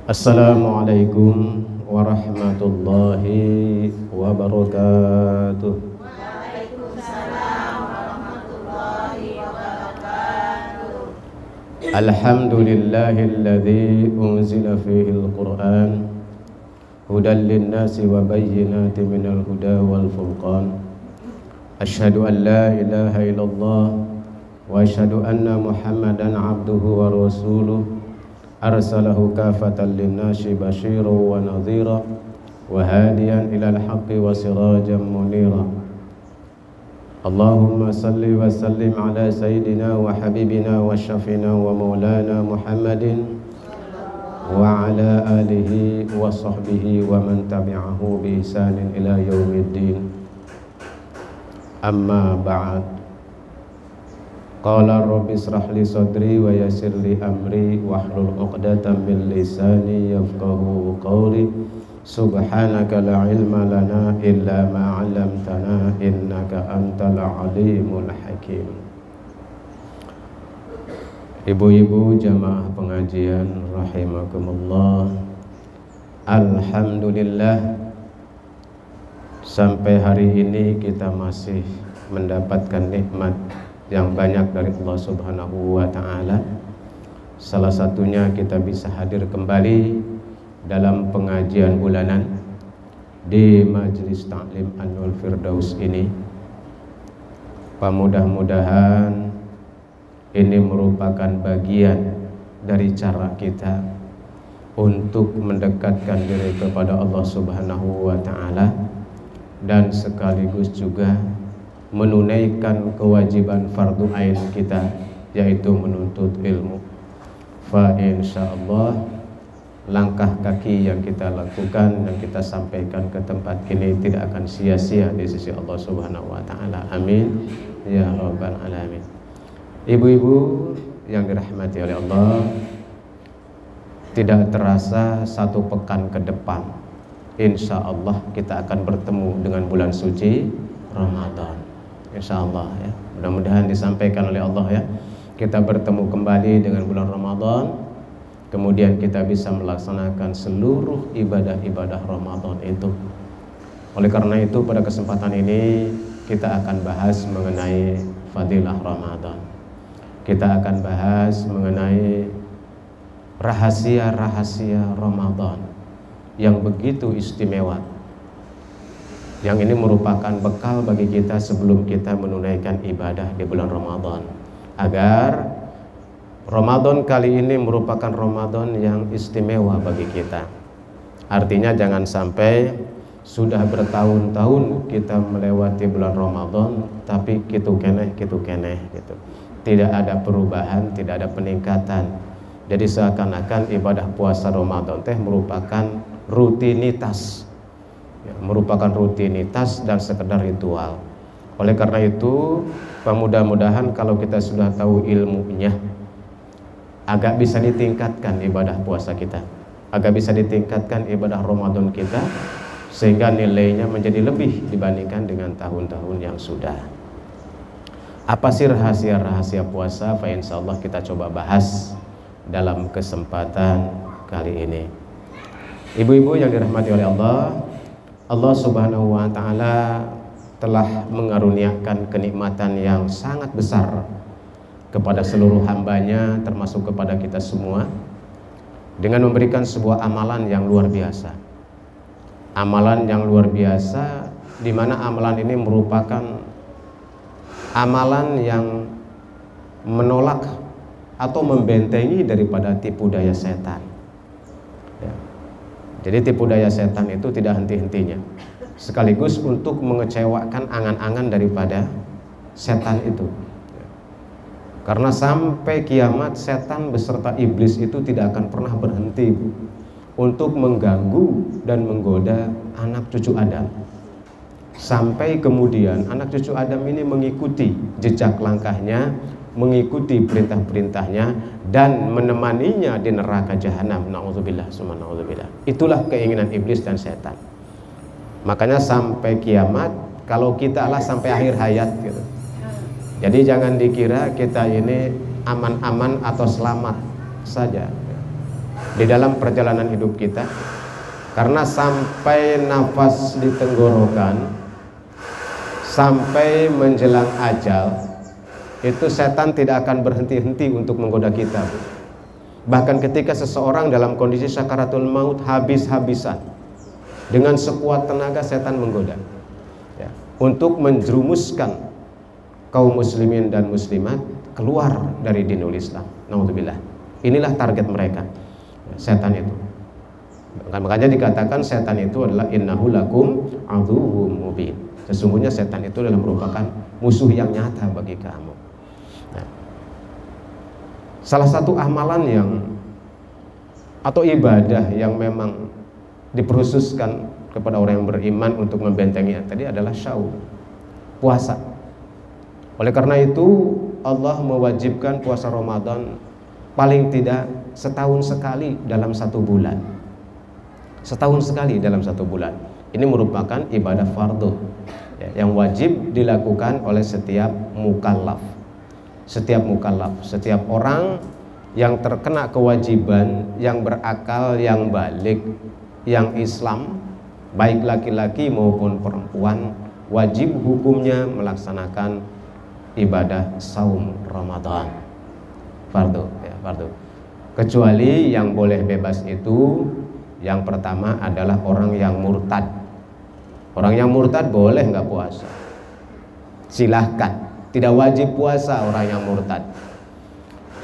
Assalamualaikum warahmatullahi wabarakatuh. Waalaikumsalam warahmatullahi wabarakatuh. Alhamdulillahilladzi unzila fihil Qur'an hudan linnasi wa bayyinatin minal huda wal furqan. Asyhadu an la ilaha illallah wa asyhadu anna Muhammadan abduhu wa rasuluh. Arsalahu kafatan linnasi basyiran wa nadhira wa hadiyan ilal haqqi wa sirajan munira. Allahumma salli wa sallim ala sayyidina wa habibina wa syafina wa maulana Muhammadin wa ala alihi wa sahbihi wa man tabi'ahu bi ihsanin ila yaumiddin. Amma ba'd. Qala rabbi israh li sadri wa yassir li amri wahlul 'uqdatam min lisani yafqahu qawli. Subhanaka la ilma lana illa ma 'allamtana innaka antal alimul hakim. Ibu-ibu jamaah pengajian rahimakumullah. Alhamdulillah, sampai hari ini kita masih mendapatkan nikmat yang banyak dari Allah Subhanahu wa ta'ala. Salah satunya kita bisa hadir kembali dalam pengajian bulanan di Majelis Ta'lim Anwar Firdaus ini. Mudah-mudahan ini merupakan bagian dari cara kita untuk mendekatkan diri kepada Allah Subhanahu wa ta'ala dan sekaligus juga menunaikan kewajiban fardu ain kita, yaitu menuntut ilmu. Fa insyaallah langkah kaki yang kita lakukan, yang kita sampaikan ke tempat ini tidak akan sia-sia di sisi Allah Subhanahu wa taala. Amin ya rabbal alamin. Ibu-ibu yang dirahmati oleh Allah, tidak terasa satu pekan ke depan insyaallah kita akan bertemu dengan bulan suci Ramadan. Insyaallah ya, mudah-mudahan disampaikan oleh Allah ya, kita bertemu kembali dengan bulan Ramadan, kemudian kita bisa melaksanakan seluruh ibadah-ibadah Ramadan itu. Oleh karena itu pada kesempatan ini kita akan bahas mengenai fadilah Ramadan. Kita akan bahas mengenai rahasia-rahasia Ramadan yang begitu istimewa, yang ini merupakan bekal bagi kita sebelum kita menunaikan ibadah di bulan Ramadan, agar Ramadan kali ini merupakan Ramadan yang istimewa bagi kita. Artinya jangan sampai sudah bertahun-tahun kita melewati bulan Ramadan tapi kitu keneh gitu. Tidak ada perubahan, tidak ada peningkatan. Jadi seakan-akan ibadah puasa Ramadan teh merupakan rutinitas, merupakan rutinitas dan sekedar ritual. Oleh karena itu, mudah-mudahan kalau kita sudah tahu ilmunya, agak bisa ditingkatkan ibadah puasa kita, agak bisa ditingkatkan ibadah Ramadan kita, sehingga nilainya menjadi lebih dibandingkan dengan tahun-tahun yang sudah. Apa sih rahasia-rahasia puasa? Fa insyaallah kita coba bahas dalam kesempatan kali ini. Ibu-ibu yang dirahmati oleh Allah, Allah Subhanahu wa ta'ala telah mengaruniakan kenikmatan yang sangat besar kepada seluruh hambanya, termasuk kepada kita semua, dengan memberikan sebuah amalan yang luar biasa. Amalan yang luar biasa, di mana amalan ini merupakan amalan yang menolak atau membentengi daripada tipu daya setan. Jadi tipu daya setan itu tidak henti-hentinya, sekaligus untuk mengecewakan angan-angan daripada setan itu. Karena sampai kiamat setan beserta iblis itu tidak akan pernah berhenti untuk mengganggu dan menggoda anak cucu Adam. Sampai kemudian anak cucu Adam ini mengikuti jejak langkahnya, mengikuti perintah-perintahnya, dan menemaninya di neraka jahanam. Na'udzubillah, summa na'udzubillah. Itulah keinginan iblis dan setan. Makanya sampai kiamat, kalau kita lah sampai akhir hayat gitu. Jadi jangan dikira kita ini aman-aman atau selamat saja. di dalam perjalanan hidup kita, karena sampai nafas di tenggorokan, sampai menjelang ajal, itu setan tidak akan berhenti-henti untuk menggoda kita. Bahkan ketika seseorang dalam kondisi sakaratul maut, habis-habisan, dengan sekuat tenaga setan menggoda, ya, untuk menjerumuskan kaum muslimin dan muslimat keluar dari dinul Islam. Naudzubillah. Inilah target mereka, setan itu. Makanya dikatakan setan itu adalah innahu lakum aduwwum mubin. Sesungguhnya setan itu adalah merupakan musuh yang nyata bagi kamu. Nah, salah satu amalan yang atau ibadah yang memang diperkhususkan kepada orang yang beriman untuk membentengi tadi adalah syaum, puasa. Oleh karena itu Allah mewajibkan puasa Ramadan paling tidak setahun sekali dalam satu bulan. Setahun sekali dalam satu bulan. Ini merupakan ibadah fardu, ya, yang wajib dilakukan oleh setiap mukallaf. Setiap mukallaf, setiap orang yang terkena kewajiban, yang berakal, yang balik, yang Islam, baik laki-laki maupun perempuan, wajib hukumnya melaksanakan ibadah saum Ramadan. Fardu, ya, fardu. Kecuali yang boleh bebas itu yang pertama adalah orang yang murtad. Orang yang murtad boleh nggak puasa, silahkan, tidak wajib puasa orang yang murtad.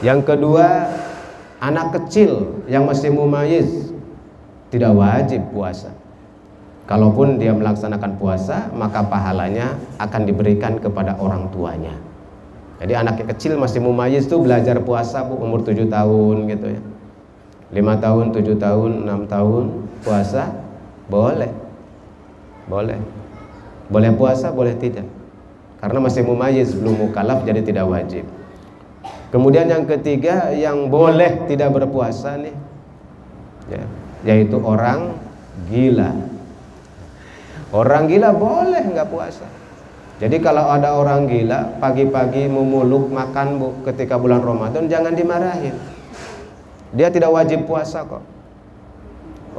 Yang kedua, anak kecil yang masih mumayyiz tidak wajib puasa. Kalaupun dia melaksanakan puasa, maka pahalanya akan diberikan kepada orang tuanya. Jadi anak kecil masih mumayyiz itu belajar puasa, Bu, umur 7 tahun gitu ya. 5 tahun, 7 tahun, 6 tahun puasa boleh. Boleh puasa, boleh tidak. Karena masih mumayyiz, belum mukallaf, jadi tidak wajib. Kemudian yang ketiga yang boleh tidak berpuasa nih, ya, yaitu orang gila. Orang gila boleh nggak puasa. Jadi kalau ada orang gila pagi-pagi memuluk makan, Bu, ketika bulan Ramadan, jangan dimarahin. Dia tidak wajib puasa kok.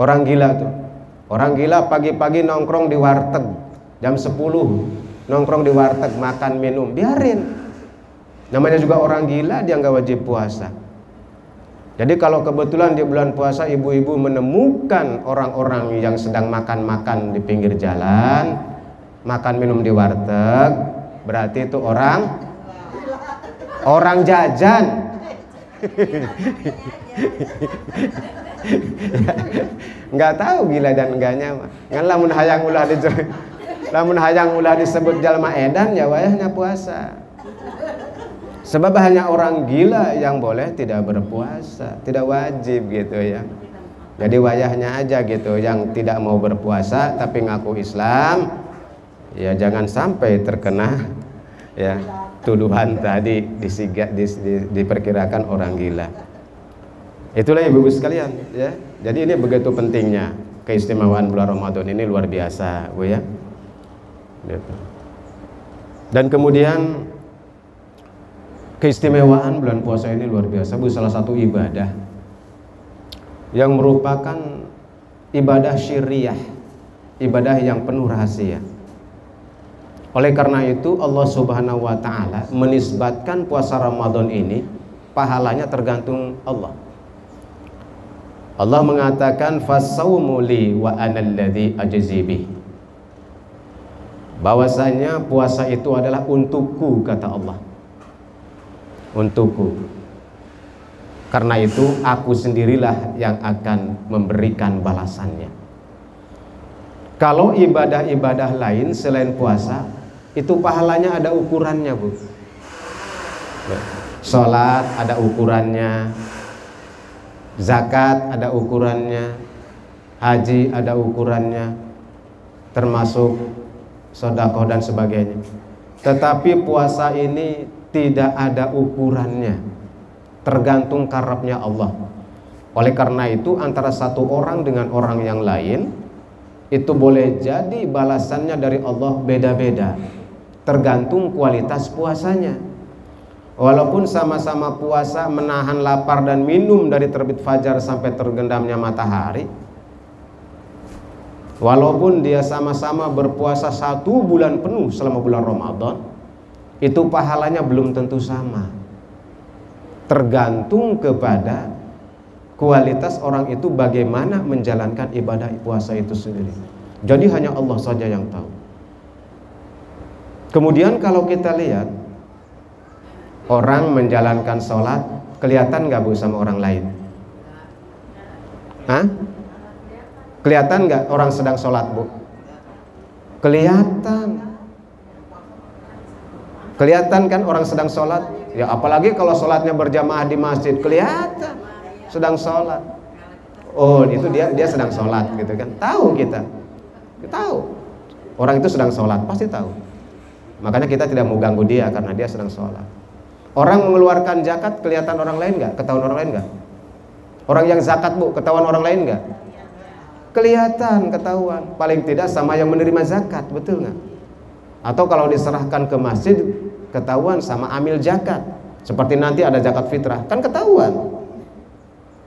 Orang gila tuh. Orang gila pagi-pagi nongkrong di warteg jam 10, nongkrong di warteg makan minum, biarin. Namanya juga orang gila, dia nggak wajib puasa. Jadi kalau kebetulan di bulan puasa ibu-ibu menemukan orang-orang yang sedang makan-makan di pinggir jalan, makan minum di warteg, berarti itu orang jajan. Nggak tahu gila dan enggaknya mah. Ngan lamun hayang ulah disebut jalma edan ya wayahnya puasa. Sebab hanya orang gila yang boleh tidak berpuasa, tidak wajib gitu ya. Jadi wayahnya aja gitu yang tidak mau berpuasa tapi ngaku Islam, ya jangan sampai terkena ya tuduhan tadi diperkirakan orang gila. Itulah ibu-ibu sekalian ya. Jadi ini begitu pentingnya keistimewaan bulan Ramadan ini, luar biasa, Bu ya. Gitu. Dan kemudian keistimewaan bulan puasa ini luar biasa, Bu, salah satu ibadah yang merupakan ibadah syiriah, ibadah yang penuh rahasia. Oleh karena itu Allah Subhanahu wa taala menisbatkan puasa Ramadan ini pahalanya tergantung Allah. Allah mengatakan fasaumu li wa anal ladzi ajzi bih. Bahwasanya puasa itu adalah untukku, kata Allah. Untukku. Karena itu aku sendirilah yang akan memberikan balasannya. Kalau ibadah-ibadah lain selain puasa itu pahalanya ada ukurannya, Bu. Sholat ada ukurannya, zakat ada ukurannya, haji ada ukurannya, termasuk sedekah dan sebagainya. Tetapi puasa ini tidak ada ukurannya, tergantung karepnya Allah. Oleh karena itu antara satu orang dengan orang yang lain itu boleh jadi balasannya dari Allah beda-beda, tergantung kualitas puasanya. Walaupun sama-sama puasa, menahan lapar dan minum dari terbit fajar sampai tergendamnya matahari, walaupun dia sama-sama berpuasa 1 bulan penuh selama bulan Ramadan, itu pahalanya belum tentu sama. Tergantung kepada kualitas orang itu bagaimana menjalankan ibadah puasa itu sendiri. Jadi hanya Allah saja yang tahu. Kemudian kalau kita lihat orang menjalankan sholat, kelihatan nggak Bu sama orang lain? Hah? Kelihatan nggak orang sedang sholat Bu? Kelihatan. Kelihatan kan orang sedang sholat? Ya apalagi kalau sholatnya berjamaah di masjid, kelihatan sedang sholat. Oh itu dia sedang sholat gitu kan? Tahu kita tahu orang itu sedang sholat, pasti tahu. Makanya kita tidak mau ganggu dia karena dia sedang sholat. Orang mengeluarkan zakat kelihatan orang lain nggak? Ketahuan orang lain nggak? Orang yang zakat Bu ketahuan orang lain nggak? Kelihatan, ketahuan. Paling tidak sama yang menerima zakat, betul nggak? Atau kalau diserahkan ke masjid ketahuan sama amil zakat. Seperti nanti ada zakat fitrah, kan ketahuan.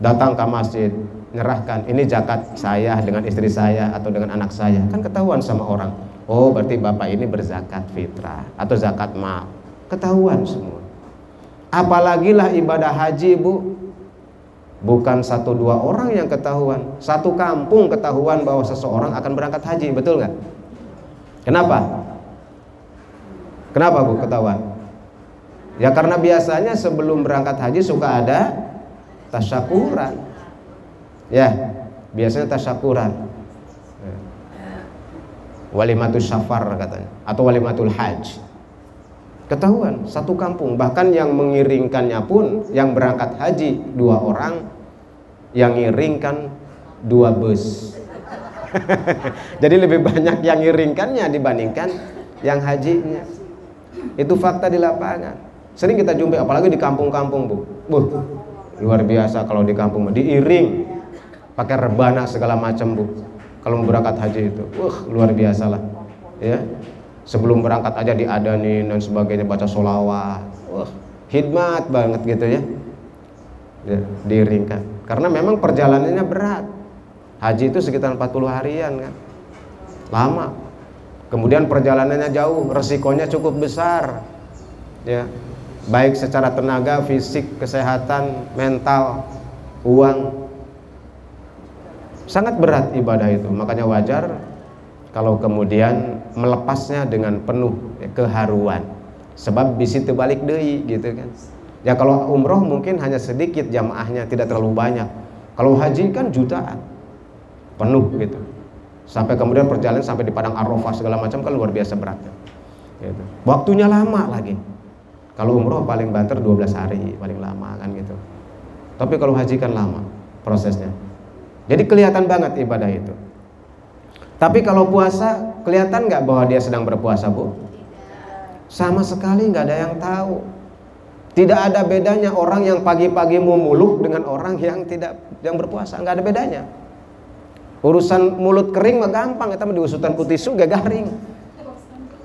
Datang ke masjid, nyerahkan, ini zakat saya dengan istri saya atau dengan anak saya, kan ketahuan sama orang. Oh berarti bapak ini berzakat fitrah atau zakat mal, ketahuan semua. Apalagi lah ibadah haji Bu, bukan 1-2 orang yang ketahuan, satu kampung ketahuan bahwa seseorang akan berangkat haji, betul nggak? Kenapa? Kenapa Bu ketahuan? Ya karena biasanya sebelum berangkat haji suka ada tasyakuran. Ya, biasanya tasyakuran. Walimatul syafar katanya, atau walimatul hajj. Ketahuan satu kampung, bahkan yang mengiringkannya pun yang berangkat haji 2 orang, yang ngiringkan 2 bus. Jadi lebih banyak yang ngiringkannya dibandingkan yang hajinya. Itu fakta di lapangan. Sering kita jumpai, apalagi di kampung-kampung Bu. Luar biasa kalau di kampung diiring pakai rebana segala macam Bu. Kalau berangkat haji itu, luar biasa lah. Ya, sebelum berangkat aja diadanin dan sebagainya, baca sholawat, hikmat banget gitu ya. Ya, diiringkan. Karena memang perjalanannya berat. Haji itu sekitar 40 harian kan, lama. Kemudian perjalanannya jauh, resikonya cukup besar. Ya, baik secara tenaga, fisik, kesehatan, mental, uang. Sangat berat ibadah itu. Makanya wajar kalau kemudian melepasnya dengan penuh keharuan. Sebab bisi terbalik deui gitu kan. Ya kalau umroh mungkin hanya sedikit jamaahnya, tidak terlalu banyak. Kalau haji kan jutaan. Penuh gitu. Sampai kemudian perjalanan sampai di padang Arafah segala macam kan luar biasa beratnya. Gitu. Waktunya lama lagi. Kalau umroh paling banter 12 hari paling lama kan gitu. Tapi kalau haji kan lama prosesnya. Jadi kelihatan banget ibadah itu. Tapi kalau puasa kelihatan nggak bahwa dia sedang berpuasa Bu? Sama sekali nggak ada yang tahu. Tidak ada bedanya orang yang pagi-pagi mau muluk dengan orang yang berpuasa, nggak ada bedanya. Urusan mulut kering mah gampang, kita mah diusutan putih suga garing.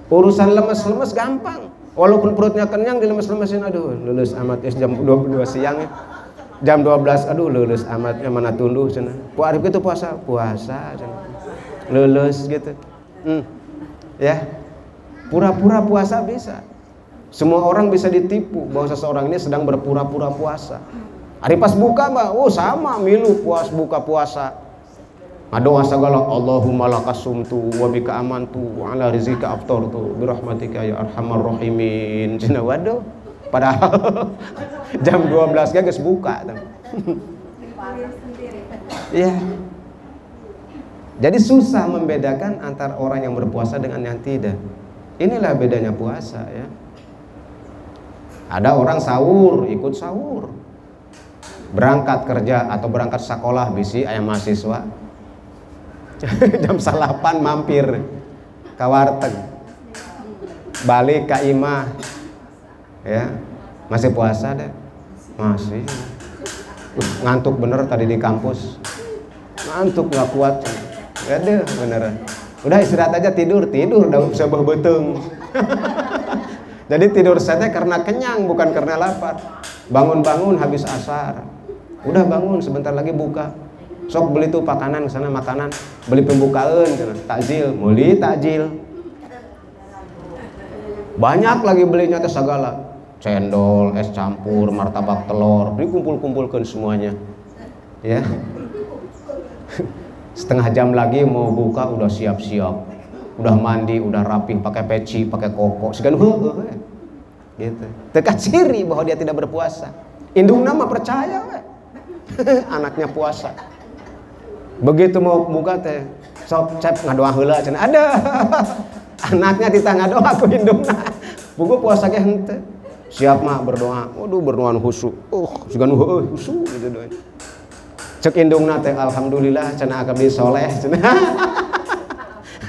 Urusan lemes-lemes gampang. Walaupun perutnya kenyang dilemes-lemesin, aduh lulus amat jam 22 siang ya. Jam 12 aduh lulus amat mana tunduh cenah. Ku arif itu puasa cenah. Lulus gitu. Ya. Pura-pura puasa bisa. Semua orang bisa ditipu bahwa seseorang ini sedang berpura-pura puasa. Hari pas buka mah sama milu buka puasa. Doa segala Allahumma lakasumtu wa bika amantu wa ala rizqika aftartu bi rahmatika ya arhamar rahimin. Cenah waduh. Padahal jam 12 geus buka. Iya. Jadi susah membedakan antara orang yang berpuasa dengan yang tidak. Inilah bedanya puasa ya. Ada orang sahur, ikut sahur. Berangkat kerja atau berangkat sekolah bisi aya mahasiswa. Jam 8 mampir ke warteg. Balik ke imah. Ya, masih puasa deh. Masih. Ngantuk bener tadi di kampus. Ngantuk nggak kuat. Gede beneran. Udah istirahat aja tidur udah usah beteng. Jadi tidur saya karena kenyang, bukan karena lapar. Bangun-bangun habis asar. Udah bangun, sebentar lagi buka. Sok beli tuh pakanan sana, makanan. Beli pembukaan, takjil, muli takjil. Banyak lagi belinya teh segala. Cendol, es campur, martabak telur, dikumpul-kumpulkan semuanya. Ya. Setengah jam lagi mau buka udah siap-siap. Udah mandi, udah rapi, pakai peci, pakai koko, segan gitu. Teka ciri bahwa dia tidak berpuasa. Indung nama percaya, anaknya puasa. Begitu mau buka teh, sok cep ngadoa heula cenah. Ada. Anaknya ditanya ngadoa aku indungna. Buku puasa ge henteu. Siap mah berdoa. Waduh berdoa khusyuk. Segan khusyuk gitu doa. Cek indungna teh alhamdulillah cenah abdi soleh cenah.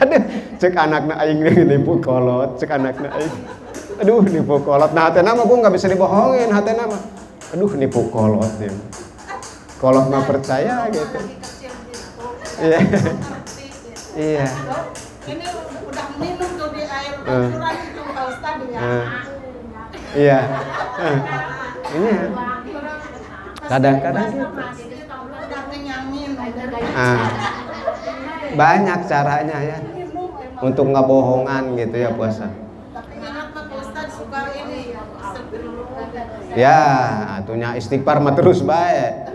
Aduh, cek anakna aing nipu kolot, cek anakna aing. Aduh, nipu kolot. Nah, hatena mah gua enggak bisa dibohongin, hatena mah. Aduh, nipu kolot dia. Kolot mah percaya gitu. Iya. Iya. Ini udah minum tuh di air curah itu Pak Ustaz ya. Iya. Ini kadang-kadang gitu. Banyak caranya ya untuk ngebohongan gitu ya puasa. Tapi ingat Pak Ustaz suka ini Ya, atunya istighfar mah terus bae.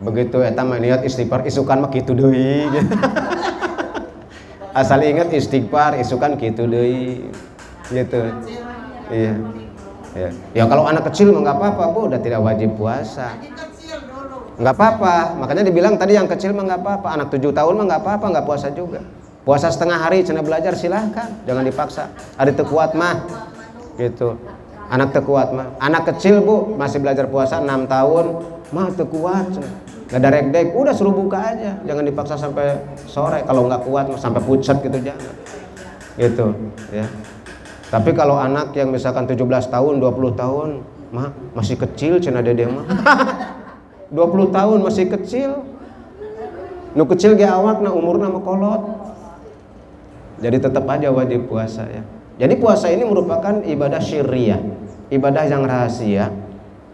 Begitu eta mah niat istighfar isukan mah kitu deui. Asal ingat istighfar isukan kitu deui. Gitu. Iya. Ya. Ya kalau anak kecil mah enggak apa-apa, Bu, udah tidak wajib puasa. Nggak apa-apa, makanya dibilang tadi yang kecil mah nggak apa-apa, anak 7 tahun mah nggak apa-apa, nggak puasa juga. Puasa setengah hari, cina belajar silahkan, jangan dipaksa. Ada tekuat mah, gitu. Anak tekuat mah, anak kecil Bu masih belajar puasa 6 tahun, mah tekuat, nggak ada rek-dek, udah suruh buka aja, jangan dipaksa sampai sore. Kalau nggak kuat sampai pucat gitu jangan, gitu, ya. Tapi kalau anak yang misalkan 17 tahun, 20 tahun, mah masih kecil, cina dede mah. 20 tahun masih kecil. Nu kecil ge awak na umurna mah kolot. Jadi tetap aja wajib puasa ya. Jadi puasa ini merupakan ibadah syirriyah, ibadah yang rahasia,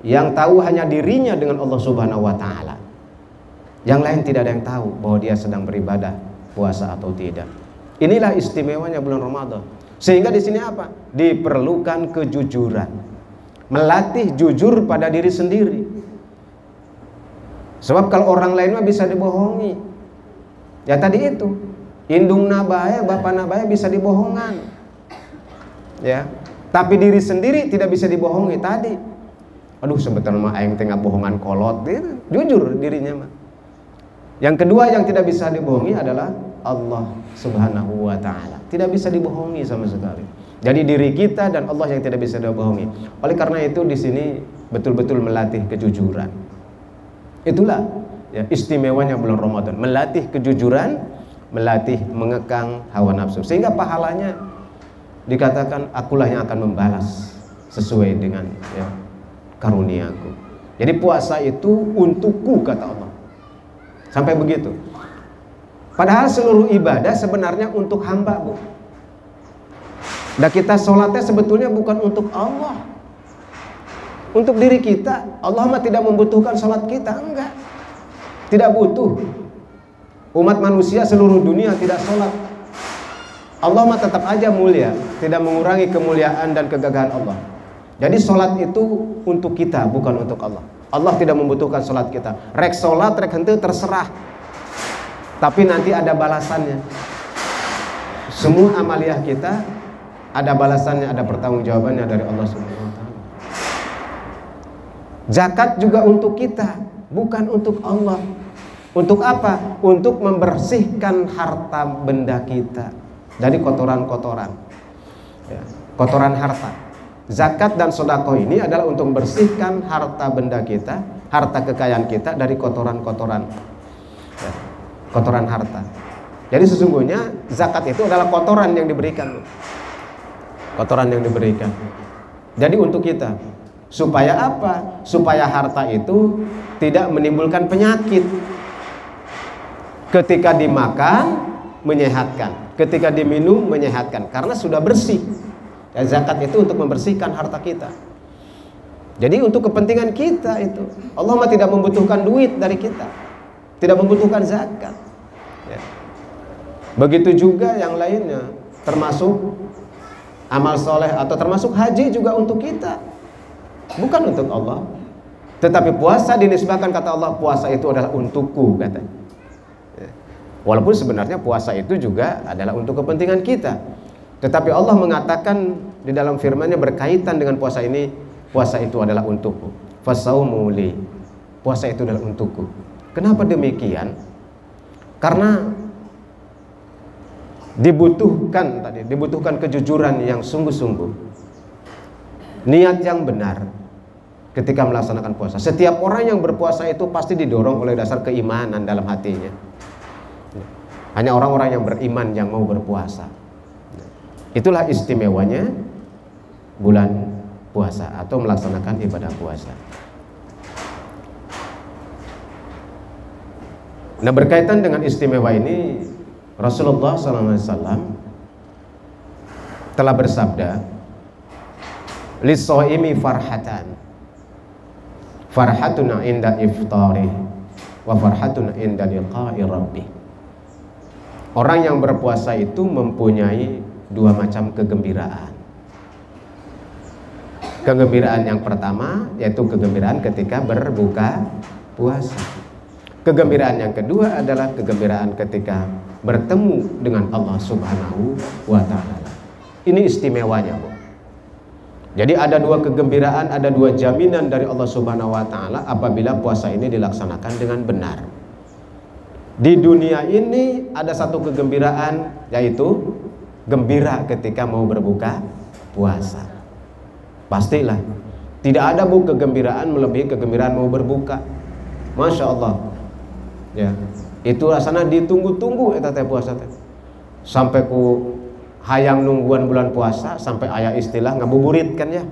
yang tahu hanya dirinya dengan Allah Subhanahu wa taala. Yang lain tidak ada yang tahu bahwa dia sedang beribadah puasa atau tidak. Inilah istimewanya bulan Ramadan. Sehingga di sini apa? Diperlukan kejujuran. Melatih jujur pada diri sendiri. Sebab kalau orang lain mah bisa dibohongi. Ya tadi itu, indungna bae, bapana bae bisa dibohongan. Ya. Tapi diri sendiri tidak bisa dibohongi tadi. Aduh sebetulnya mah aing teh bohongan kolot, gitu. Jujur dirinya mah. Yang kedua yang tidak bisa dibohongi adalah Allah Subhanahu wa taala. Tidak bisa dibohongi sama sekali. Jadi diri kita dan Allah yang tidak bisa dibohongi. Oleh karena itu di sini betul-betul melatih kejujuran. Itulah ya, istimewanya bulan Ramadan, melatih kejujuran, melatih mengekang hawa nafsu, sehingga pahalanya dikatakan akulah yang akan membalas sesuai dengan ya, karuniaku. Jadi puasa itu untukku kata Allah, sampai begitu. Padahal seluruh ibadah sebenarnya untuk hamba, Bu. Dan kita sholatnya sebetulnya bukan untuk Allah, untuk diri kita. Allah mah tidak membutuhkan sholat kita, enggak, tidak butuh. Umat manusia seluruh dunia tidak sholat, Allah mah tetap aja mulia, tidak mengurangi kemuliaan dan kegagahan Allah. Jadi sholat itu untuk kita, bukan untuk Allah. Allah tidak membutuhkan sholat kita. Rek sholat, rek henteu terserah, tapi nanti ada balasannya. Semua amaliyah kita ada balasannya, ada pertanggungjawabannya dari Allah Subhanahu wa taala. Zakat juga untuk kita, bukan untuk Allah. Untuk apa? Untuk membersihkan harta benda kita dari kotoran-kotoran, ya, kotoran harta. Zakat dan sedekah ini adalah untuk membersihkan harta benda kita, harta kekayaan kita dari kotoran-kotoran, ya, kotoran harta. Jadi sesungguhnya zakat itu adalah kotoran yang diberikan, kotoran yang diberikan. Jadi untuk kita. Supaya apa? Supaya harta itu tidak menimbulkan penyakit. Ketika dimakan menyehatkan, ketika diminum menyehatkan, karena sudah bersih. Ya, zakat itu untuk membersihkan harta kita. Jadi untuk kepentingan kita itu. Allah mah tidak membutuhkan duit dari kita, tidak membutuhkan zakat. Ya. Begitu juga yang lainnya, termasuk amal soleh atau termasuk haji juga untuk kita, bukan untuk Allah. Tetapi puasa dinisbahkan, kata Allah, puasa itu adalah untukku, katanya. Ya. Walaupun sebenarnya puasa itu juga adalah untuk kepentingan kita, tetapi Allah mengatakan di dalam firman-Nya berkaitan dengan puasa ini, puasa itu adalah untukku. Fasaumu li. Puasa itu adalah untukku. Kenapa demikian? Karena dibutuhkan kejujuran yang sungguh-sungguh, niat yang benar ketika melaksanakan puasa. Setiap orang yang berpuasa itu pasti didorong oleh dasar keimanan dalam hatinya. Hanya orang-orang yang beriman yang mau berpuasa. Itulah istimewanya bulan puasa atau melaksanakan ibadah puasa. Nah, berkaitan dengan istimewa ini, Rasulullah SAW telah bersabda, "Lis-shaimi farhatan, farhatun inda iftari, wa farhatun inda liqa'i rabbih." Orang yang berpuasa itu mempunyai dua macam kegembiraan. Kegembiraan yang pertama yaitu kegembiraan ketika berbuka puasa. Kegembiraan yang kedua adalah kegembiraan ketika bertemu dengan Allah Subhanahu wa ta'ala. Ini istimewanya, Bu. Jadi ada dua kegembiraan, ada dua jaminan dari Allah Subhanahu wa ta'ala apabila puasa ini dilaksanakan dengan benar. Di dunia ini ada satu kegembiraan, yaitu gembira ketika mau berbuka puasa. Pastilah tidak ada, Bu, kegembiraan melebihi kegembiraan mau berbuka. Masya Allah. Ya, itu rasanya ditunggu-tunggu eta teh puasa teh. Sampai ku hayang nungguan bulan puasa, sampai aya istilah ngabuburit kan ya.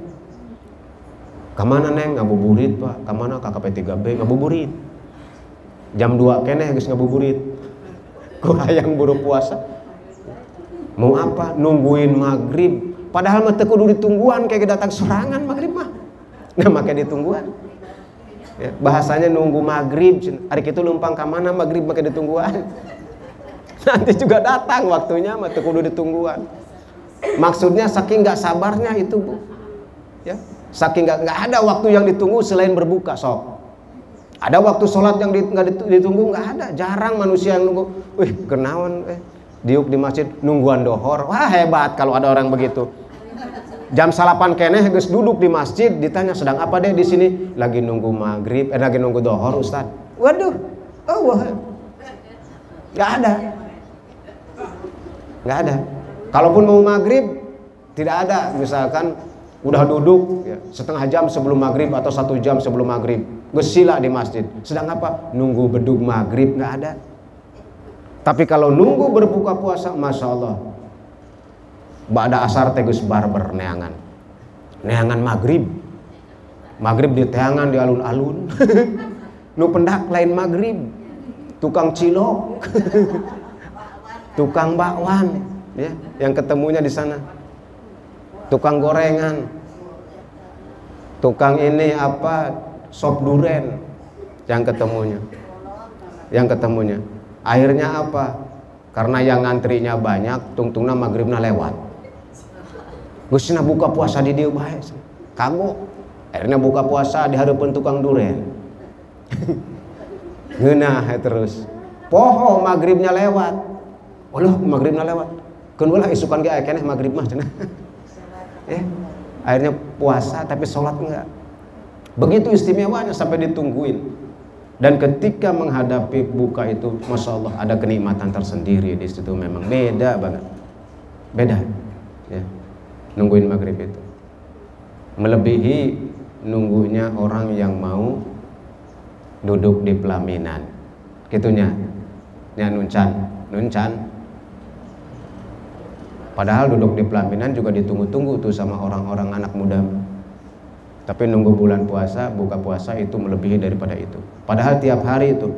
Kamana neng ngabuburit, Pak? Kamana KKP 3B ngabuburit? Jam 2 keneh geus ngabuburit. Ku hayang buru puasa. Mau apa? Nungguin maghrib. Padahal mah teu kudu ditungguan kayak datang sorangan maghrib mah. Nah, make ditungguan. Ya, bahasanya nunggu maghrib. Hari itu lumpang ka mana maghrib make ditungguan. Nanti juga datang waktunya mah teu kudu ditungguan. Maksudnya saking enggak sabarnya itu, Bu. Ya, saking enggak ada waktu yang ditunggu selain berbuka, sok. Ada waktu sholat yang enggak ditunggu, enggak ada. Jarang manusia yang nunggu. Wih, kenaon diuk di masjid nungguan dohor. Wah, hebat kalau ada orang begitu. Jam 8 keneh geus duduk di masjid, ditanya sedang apa deh di sini? Lagi nunggu maghrib, lagi nunggu dohor, Ustaz. Waduh, wah. Nggak ada. Kalaupun mau maghrib tidak ada, misalkan udah duduk ya, setengah jam sebelum maghrib atau 1 jam sebelum maghrib, geus sila di masjid. Sedang apa? Nunggu bedug maghrib, nggak ada. Tapi kalau nunggu berbuka puasa, Masya Allah, ba'da asar teh geus barber neangan maghrib di teangan di alun-alun. Nu pendak lain maghrib, tukang cilok, tukang bakwan ya, yang ketemunya di sana, tukang gorengan, tukang ini apa, sop duren yang ketemunya. Akhirnya apa? Karena yang ngantrinya banyak, tungtungna maghribna lewat. Gusna buka puasa di dieu bae. Kagok. Akhirnya buka puasa di hareupeun tukang duren. Ngeunah terus. Poho maghribnya lewat. Walah, maghribnya lewat. Keun ulah isukan ge aya keneh maghrib mah cenah. Akhirnya puasa tapi sholat enggak. Begitu istimewanya sampai ditungguin. Dan ketika menghadapi buka itu, Masya Allah, ada kenikmatan tersendiri di situ. Memang beda banget. Beda ya. Nungguin maghrib itu melebihi nunggunya orang yang mau duduk di pelaminan gitunya nya nuncan. Padahal duduk di pelaminan juga ditunggu-tunggu tuh sama orang-orang anak muda. Tapi nunggu bulan puasa, buka puasa itu melebihi daripada itu. Padahal tiap hari itu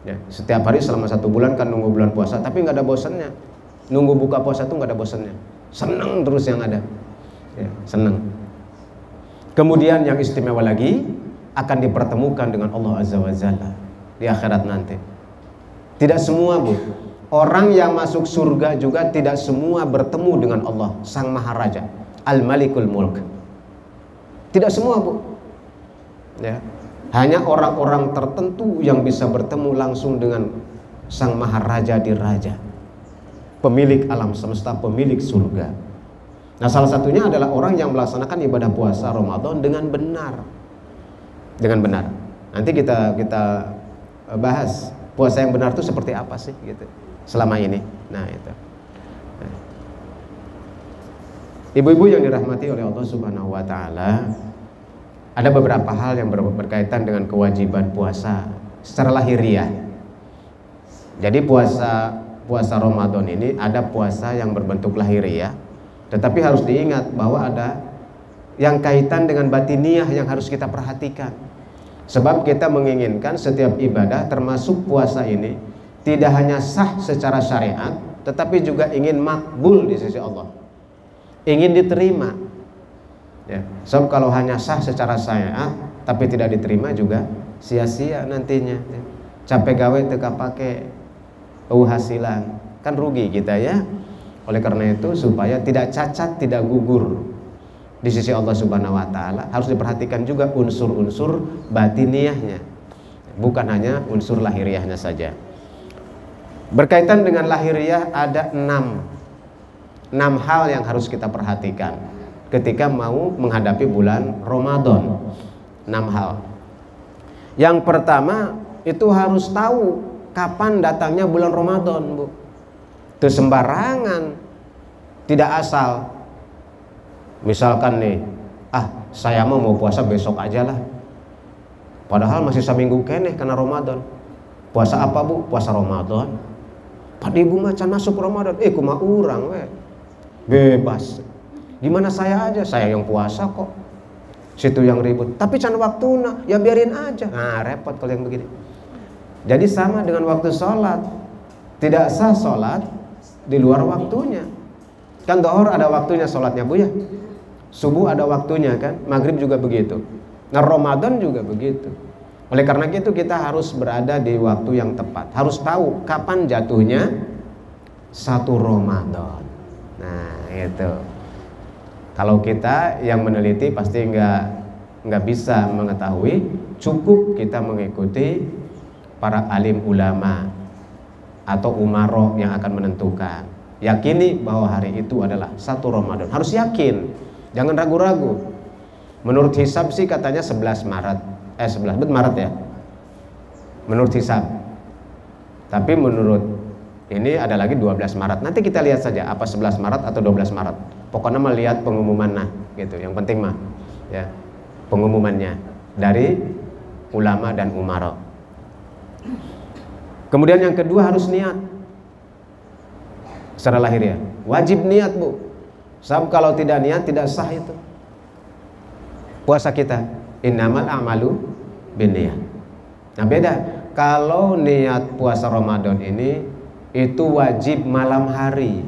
ya, setiap hari selama 1 bulan kan nunggu bulan puasa, tapi nggak ada bosannya. Nunggu buka puasa tuh nggak ada bosannya. Senang terus yang ada. ya, senang. Kemudian yang istimewa lagi akan dipertemukan dengan Allah Azza wa Jalla di akhirat nanti. Tidak semua, Bu. Orang yang masuk surga juga tidak semua bertemu dengan Allah Sang Maharaja, Al-Malikul Mulk. Tidak semua, Bu. Ya. Hanya orang-orang tertentu yang bisa bertemu langsung dengan Sang Maharaja di Raja, pemilik alam semesta, pemilik surga. Nah, salah satunya adalah orang yang melaksanakan ibadah puasa Ramadan dengan benar. Dengan benar. Nanti kita bahas puasa yang benar itu seperti apa sih gitu selama ini. Nah, itu. Nah. Ibu-ibu yang dirahmati oleh Allah Subhanahu wa taala, ada beberapa hal yang berkaitan dengan kewajiban puasa secara lahiriah. Jadi puasa Ramadan ini ada puasa yang berbentuk lahiriah, tetapi harus diingat bahwa ada yang kaitan dengan batiniah yang harus kita perhatikan. Sebab kita menginginkan setiap ibadah termasuk puasa ini tidak hanya sah secara syariat, tetapi juga ingin makbul di sisi Allah, ingin diterima. Ya, sebab kalau hanya sah secara syariat tapi tidak diterima juga sia-sia nantinya. Capek gawe teka pake hasilan, kan rugi kita ya. Oleh karena itu supaya tidak cacat, tidak gugur di sisi Allah Subhanahu wa taala, harus diperhatikan juga unsur-unsur batiniahnya, bukan hanya unsur lahiriahnya saja. Berkaitan dengan lahiriah ada 6 hal yang harus kita perhatikan ketika mau menghadapi bulan Ramadan. 6 hal. Yang pertama itu harus tahu kapan datangnya bulan Ramadan, Bu. Itu sembarangan, tidak asal. Misalkan nih, saya mau puasa besok aja lah, padahal masih seminggu keneh karena Ramadan. Puasa apa, Bu? Puasa Ramadan. Pada ibu macan masuk Ramadan, kumaha urang we. Bebas. Gimana saya aja, saya yang puasa kok. Situ yang ribut. Tapi can waktuna, ya biarin aja. Nah, repot kalau yang begini. Jadi sama dengan waktu sholat, tidak sah sholat di luar waktunya. Kan dohor ada waktunya sholatnya, Bu ya. Subuh ada waktunya kan, maghrib juga begitu. Nah, Ramadan juga begitu. Oleh karena itu kita harus berada di waktu yang tepat. Harus tahu kapan jatuhnya 1 Ramadan. Nah, itu. Kalau kita yang meneliti pasti nggak bisa mengetahui. Cukup kita mengikuti para alim ulama atau umaro yang akan menentukan. Yakini bahwa hari itu adalah 1 Ramadan. Harus yakin, jangan ragu-ragu. Menurut hisab sih katanya 11 Maret. 11 Maret ya. Menurut hisab. Tapi menurut ini ada lagi 12 Maret. Nanti kita lihat saja apa 11 Maret atau 12 Maret. Pokoknya melihat pengumuman gitu. Yang penting mah ya, pengumumannya dari ulama dan umara. Kemudian yang kedua harus niat. Secara lahiriah wajib niat, Bu. Sebab kalau tidak niat tidak sah itu puasa kita. Innamal a'malu binniyat. Nah, beda. Kalau niat puasa Ramadan ini itu wajib malam hari,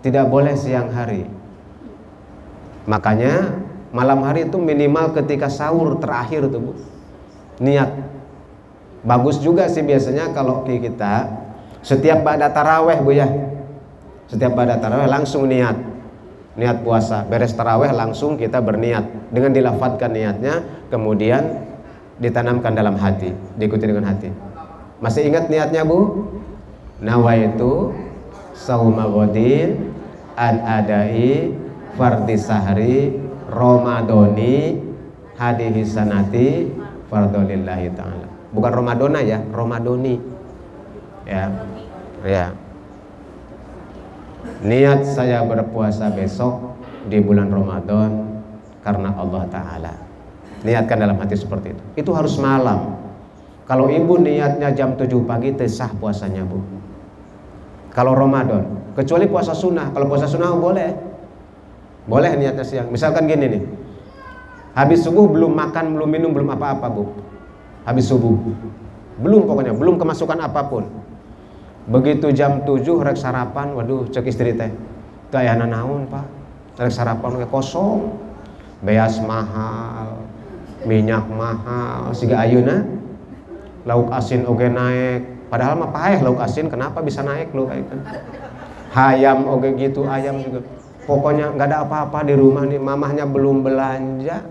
tidak boleh siang hari. Makanya malam hari itu minimal ketika sahur terakhir tuh, Bu. Niat. Bagus juga sih biasanya kalau kita setiap ba'da taraweh, Bu ya. Setiap ba'da taraweh langsung niat puasa. Beres taraweh langsung kita berniat dengan dilafadzkan niatnya, kemudian ditanamkan dalam hati, diikuti dengan hati. Masih ingat niatnya, Bu? Nawaitu sauma ghadin an adai fardhi sahri Ramadoni hadihi sanati fardholillahi ta'ala. Bukan Ramadona ya, Ramadoni. Ya. Niat saya berpuasa besok di bulan Ramadan karena Allah Ta'ala. Niatkan dalam hati seperti itu. Itu harus malam. Kalau ibu niatnya jam 7 pagi, sah puasanya, Bu. Kalau Ramadan, kecuali puasa sunnah. Kalau puasa sunnah boleh. Boleh niatnya siang. Misalkan gini nih, habis subuh belum makan, belum minum, belum apa-apa, Bu. Habis subuh belum, pokoknya belum kemasukan apapun. Begitu jam 7 rek sarapan, waduh cek istri teh, itu ayana naon, Pak. Dari sarapan ke kosong, beas mahal, minyak mahal, siga ayeuna lauk asin oge naik. Padahal mah paeh lauk asin, kenapa bisa naik lu kayak gitu? Hayam oge gitu, ayam juga. Pokoknya nggak ada apa-apa di rumah nih, mamahnya belum belanja.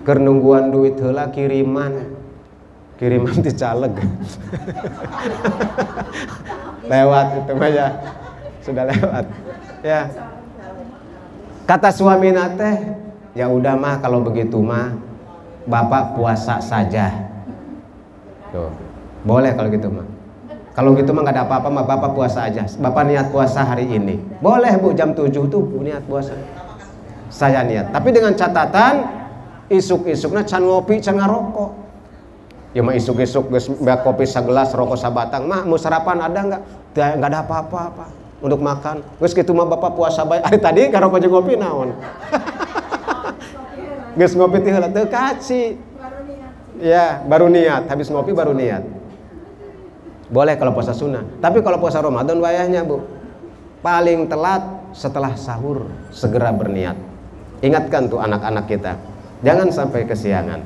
Keur nungguan duit heula kiriman ti caleg. Lewat itu mah ya. Sudah lewat. Ya. Kata suami teh, ya udah mah kalau begitu mah Bapak puasa saja. Tuh. Boleh kalau gitu mah. Kalau gitu mah nggak ada apa-apa mah Bapak puasa aja. Bapak niat puasa hari ini. Boleh Bu, jam 7 tuh niat puasa. Saya niat. Tapi dengan catatan isuk-isukna can ngopi, can ngarokok. Ya mah isuk-isuk geus kopi sagelas, rokok sabatang. Mah mau sarapan ada enggak? Enggak ada apa-apa untuk makan. Geus kitu mah Bapak puasa bae. Ari tadi ngarokok jeung ngopi naon? Geus ngopi teh heula teu kaci. Ya, baru niat, habis ngopi baru niat. Boleh kalau puasa sunnah. Tapi kalau puasa Ramadan wayahnya, Bu. Paling telat setelah sahur segera berniat. Ingatkan tuh anak-anak kita. Jangan sampai kesiangan.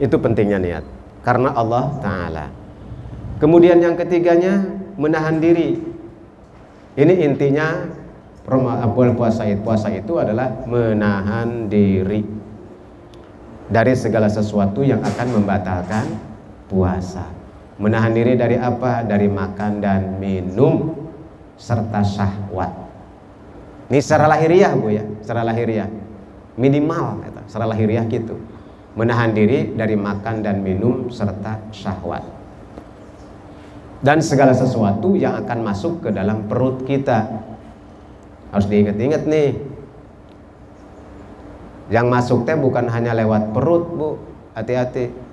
Itu pentingnya niat. Karena Allah Ta'ala. Kemudian yang ketiganya menahan diri. Ini intinya puasa itu adalah menahan diri dari segala sesuatu yang akan membatalkan puasa. Menahan diri dari apa? Dari makan dan minum serta syahwat. Ini secara lahiriah, Bu ya, secara lahiriah. Minimal secara lahiriah gitu. Menahan diri dari makan dan minum serta syahwat. Dan segala sesuatu yang akan masuk ke dalam perut kita. Harus diingat-ingat nih. Yang masuk teh bukan hanya lewat perut, Bu. Hati-hati.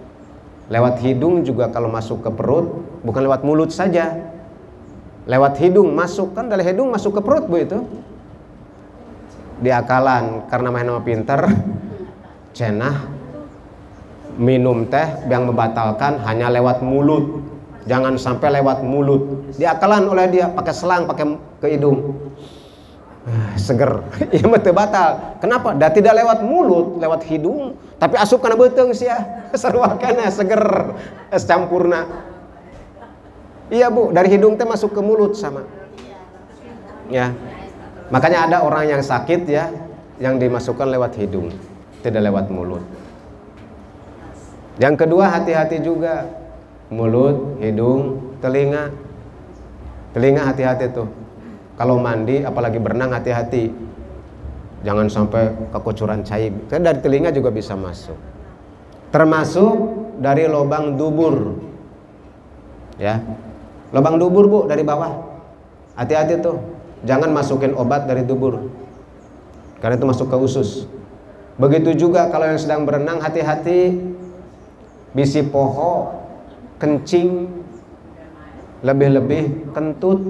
Lewat hidung juga kalau masuk ke perut, bukan lewat mulut saja. Lewat hidung masuk, kan dari hidung masuk ke perut, Bu itu. Diakalan karena main sama pinter, cenah minum teh yang membatalkan hanya lewat mulut. Jangan sampai lewat mulut. Diakalan oleh dia pakai selang, pakai ke hidung. Seger. Iya betul batal. Kenapa? Dah tidak lewat mulut, lewat hidung, tapi asup kana beuteung sia. Sarua-kana seger es campurna. Iya, Bu, dari hidung teh masuk ke mulut sama. Ya. Makanya ada orang yang sakit ya, yang dimasukkan lewat hidung, tidak lewat mulut. Yang kedua, hati-hati juga. Mulut, hidung, telinga. Telinga hati-hati tuh. Kalau mandi, apalagi berenang, hati-hati. Jangan sampai kekucuran cair. Karena dari telinga juga bisa masuk. Termasuk dari lubang dubur. Ya. Lubang dubur, Bu, dari bawah. Hati-hati tuh. Jangan masukin obat dari dubur. Karena itu masuk ke usus. Begitu juga kalau yang sedang berenang, hati-hati. Bisi poho, kencing, lebih-lebih kentut,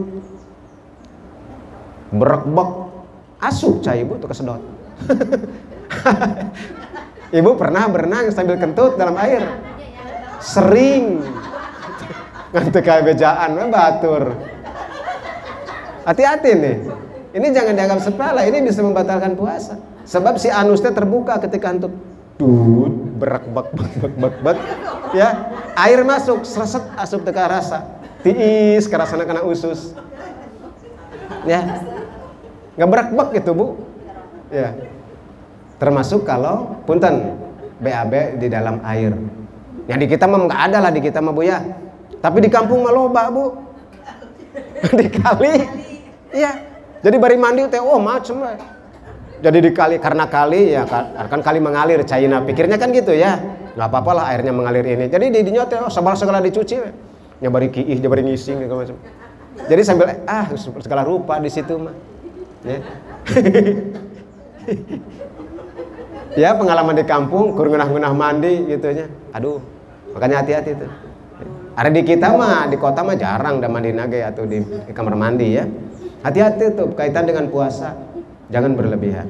berekbek, asup cai, Bu, tuh kesedot. Ibu pernah berenang sambil kentut dalam air? Sering. Nganti kayak bejaan, batur. Hati-hati nih. Ini jangan dianggap sepele, ini bisa membatalkan puasa. Sebab si anusnya terbuka ketika kentut. Berak bak ya, air masuk sreset asup teka rasa tiis kerasana kena usus ya, nggak berak gitu, Bu ya. Termasuk kalau punten BAB di dalam air. Yang di kita mah nggak ada lah, di kita mah, Bu ya, tapi di kampung mah loba, Bu. Di kali ya, jadi bari mandi teh macem lah. Jadi dikali, karena kali ya kan kali mengalir China, pikirnya kan gitu ya, nggak apa-apa lah airnya mengalir ini. Jadi di nyote segala dicuci, nyabari kiih, nyabari ngising gitu macam. Jadi sambil segala rupa di situ mah. Ya. Ya pengalaman di kampung, kur ngeunah mandi gitunya. Aduh, makanya hati-hati tuh. Ada di kita mah, di kota mah jarang da mandi nage atau di kamar mandi ya. Hati-hati tuh kaitan dengan puasa. Jangan berlebihan.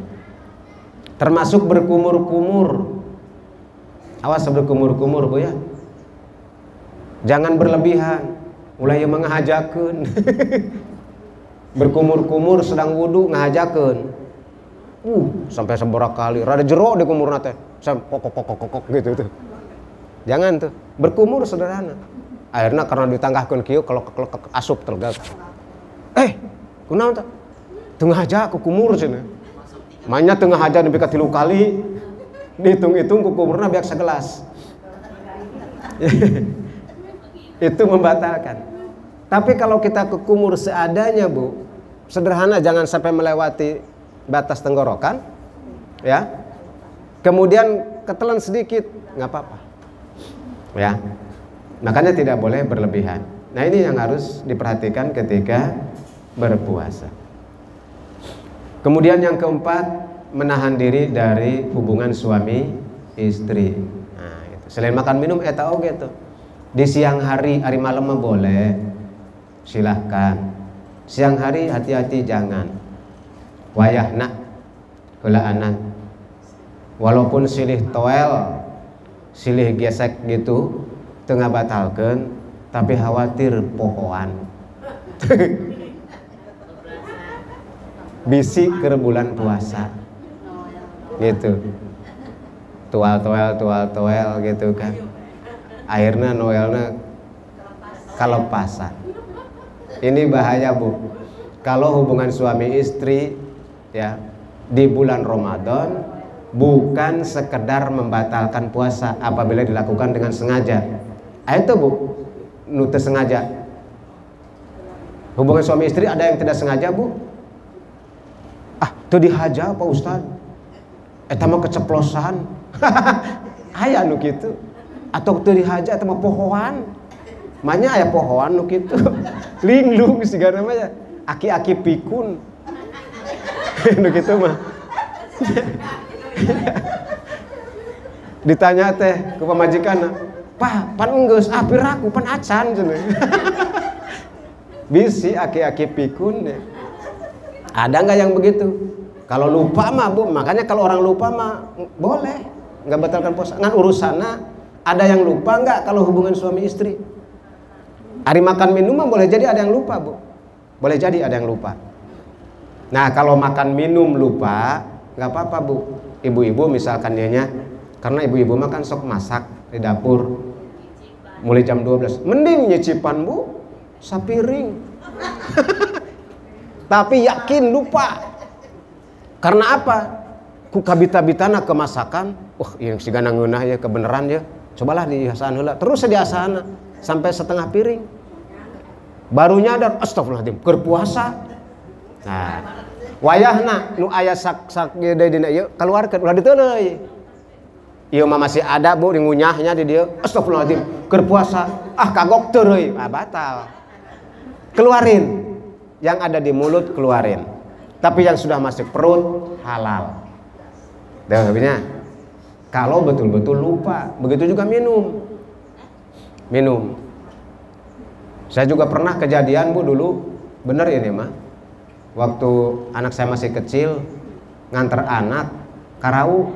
Termasuk berkumur-kumur. Awas berkumur-kumur, Bu ya. Jangan berlebihan. Mulai yang mengahajakeun. Berkumur-kumur sedang wudu ngahajakeun. Sampai seberapa kali rada jero di kumurna teh. Sampai kok gitu tuh. Jangan tuh, berkumur sederhana. Akhirnya karena ditangkahkeun kieu kalau asup telega. Kunaon tah? Tengah aja ku kumur cenah. Manya tengah aja nepi ka 3 kali. Dihitung-hitung ku kumurna biak segelas. Itu membatalkan. Tapi kalau kita ke kumur seadanya, Bu, sederhana, jangan sampai melewati batas tenggorokan, ya. Kemudian ketelan sedikit, nggak apa-apa, ya. Makanya tidak boleh berlebihan. Nah, ini yang harus diperhatikan ketika berpuasa. Kemudian yang keempat, menahan diri dari hubungan suami istri. Nah, itu. Selain makan minum, eta oge tuh. Di siang hari malam mah boleh, silahkan. Siang hari hati-hati jangan. Wayahna heulaanan. Walaupun silih toel, silih gesek gitu, teu ngabatalkeun, tapi khawatir pohoan. Bisi keur bulan puasa. Gitu. Tual gitu kan. Akhirnya noelna kalepasan. Ini bahaya, Bu. Kalau hubungan suami istri, ya, di bulan Ramadan bukan sekedar membatalkan puasa apabila dilakukan dengan sengaja. Itu, Bu, nu teu sengaja. Hubungan suami istri ada yang tidak sengaja, Bu. Teu dihaja Pak Ustad. Eta mah keceplosan. Aya nu kitu. Atau teu dihaja eta mah pohoan. Manya aya pohoan nu kitu. Linglung sigana mah ya. Aki-aki pikun. Nu kitu mah. Ditanya teh ku pamajikanna, "Pak, pan enggeus piraku pan acan cenah." Bisi aki-aki pikun deh. Ada nggak yang begitu? Kalau lupa mah, Bu, makanya kalau orang lupa mah boleh nggak batalkan puasa. Ngan urusanna ada yang lupa nggak kalau hubungan suami istri? Hari makan minum mah boleh jadi ada yang lupa, Bu. Boleh jadi ada yang lupa. Nah, kalau makan minum lupa nggak apa-apa, Bu. Ibu-ibu misalkan dianya, karena ibu-ibu mah kan sok masak di dapur mulai jam 12. Mending nyicipan, Bu, sapiring. Tapi yakin lupa. Karena apa? Ku kabita-bitana kemasakan. Wah, yang sigana ngeunah ya kebenaran ya. Cobalah diasaan heula. Terus diasana sampai setengah piring. Baru nyadar, astagfirullahaladzim, keur puasa. Nah, wayahna nu aya sak ge dina ieu kaluarkeun ulah diteuleui. Ieu mah masih ada, Bu, di ngunyahnya di dieu. Astagfirullahaladzim, keur puasa. Kagok teu euy. Batal. Keluarin. Yang ada di mulut keluarin. Tapi yang sudah masuk perut halal. Dahulunya kalau betul-betul lupa. Begitu juga minum. Saya juga pernah kejadian, Bu, dulu. Bener ini mah. Waktu anak saya masih kecil, nganter anak karau.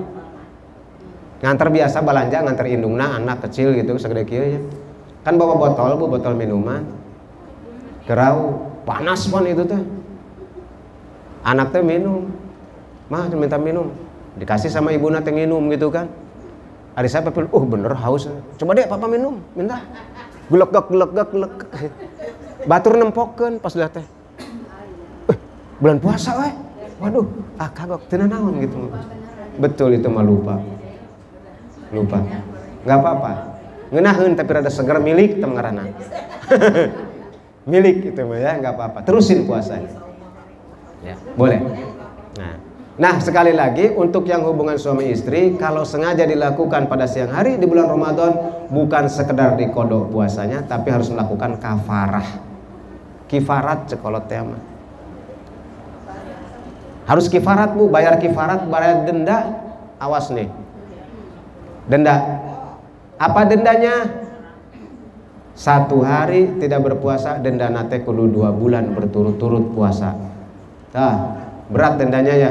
Nganter biasa balanja, nganter indungna anak kecil gitu segede kieu ya. Kan bawa botol, Bu, botol minuman. Karau panas pun itu teh. Anak teh minum, mah minta minum, dikasih sama ibu teh minum gitu kan. Ada saya pilih, bener haus. Coba deh papa minum, minta. Gelegak. Batur nempokeun pas lihat teh. Bulan puasa weh. Waduh, kagok teu naon gitu. Betul itu mah lupa. Enggak apa-apa. Ngeunaheun tapi rada seger milik teh ngaranna. Milik itu mah ya, enggak apa-apa. Terusin puasanya. Ya, boleh. Nah, sekali lagi untuk yang hubungan suami istri kalau sengaja dilakukan pada siang hari di bulan Ramadan bukan sekedar dikodok puasanya tapi harus melakukan kafarah. Kifarat cekolot teh mah. Harus kifarat, Bu, bayar kifarat, bayar denda. Awas nih. Denda. Apa dendanya? 1 hari tidak berpuasa, denda nate kudu 2 bulan berturut-turut puasa. Berat dendanya ya.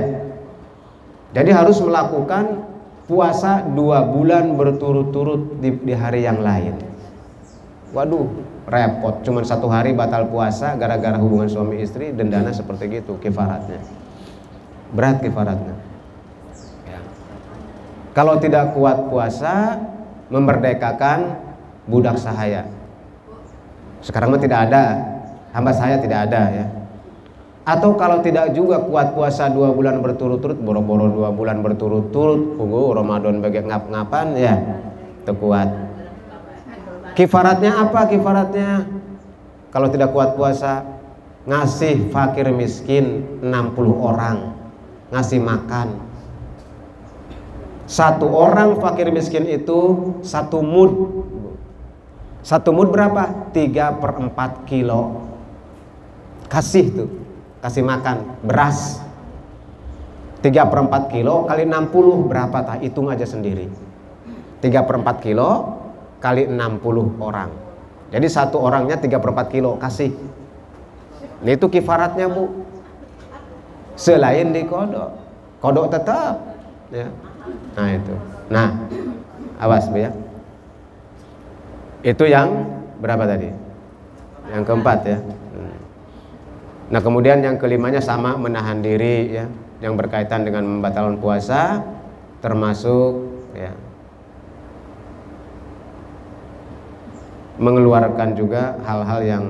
Jadi harus melakukan puasa 2 bulan berturut-turut di hari yang lain. Waduh, repot. Cuman 1 hari batal puasa gara-gara hubungan suami istri, dendana seperti gitu kifaratnya. Berat kifaratnya. Kalau tidak kuat puasa, memerdekakan budak sahaya. Sekarang mah tidak ada, hamba sahaya tidak ada ya. Atau kalau tidak juga kuat puasa 2 bulan berturut-turut, boro-boro 2 bulan berturut-turut, Ramadan bagi ngap-ngapan ya, itu kuat. Kifaratnya apa kifaratnya? Kalau tidak kuat puasa, ngasih fakir miskin 60 orang, ngasih makan. 1 orang fakir miskin itu 1 mud. 1 mud berapa? 3/4 kilo. Kasih tuh, kasih makan beras 3/4 kilo kali 60 berapa tah? Hitung aja sendiri. 3/4 kilo kali 60 orang. Jadi 1 orangnya 3/4 kilo kasih. Ini itu kifaratnya Bu. Selain di kodok, kodok tetap ya. Nah itu. Nah, awas Bu ya. Itu yang berapa tadi? Yang keempat ya. Nah kemudian yang kelimanya sama, menahan diri ya, yang berkaitan dengan membatalkan puasa, termasuk ya, mengeluarkan juga hal-hal yang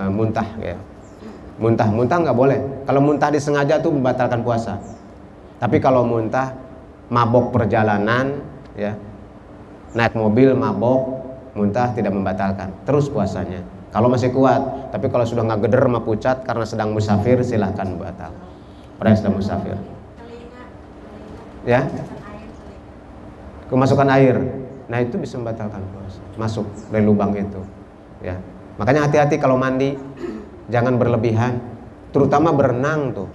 muntah ya. Muntah nggak boleh. Kalau muntah disengaja tuh membatalkan puasa. Tapi kalau muntah mabok perjalanan ya, naik mobil mabok, muntah tidak membatalkan, terus puasanya. Kalau masih kuat, tapi kalau sudah nggak geder sama pucat karena sedang musafir, silahkan batal. Orang yang sedang musafir. Ya, kemasukan air, nah itu bisa membatalkan puasa. Masuk dari lubang itu. Ya, makanya hati-hati kalau mandi, jangan berlebihan, terutama berenang tuh.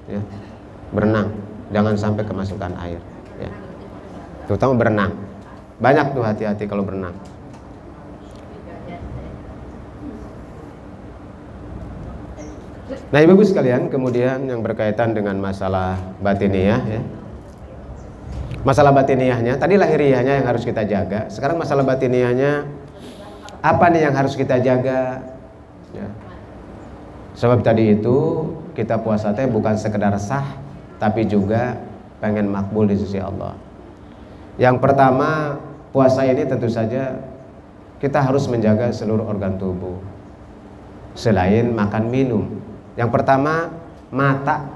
Ya, berenang, jangan sampai kemasukan air. Ya, terutama berenang. Banyak tuh hati-hati kalau berenang. Nah ibu-ibu sekalian, kemudian yang berkaitan dengan masalah batiniyah ya. Masalah batiniyahnya, tadi lahiriahnya yang harus kita jaga. Sekarang masalah batiniyahnya, apa nih yang harus kita jaga ya. Sebab tadi itu kita puasa teh bukan sekedar sah, tapi juga pengen makbul di sisi Allah. Yang pertama, puasa ini tentu saja kita harus menjaga seluruh organ tubuh. Selain makan minum. Yang pertama, mata.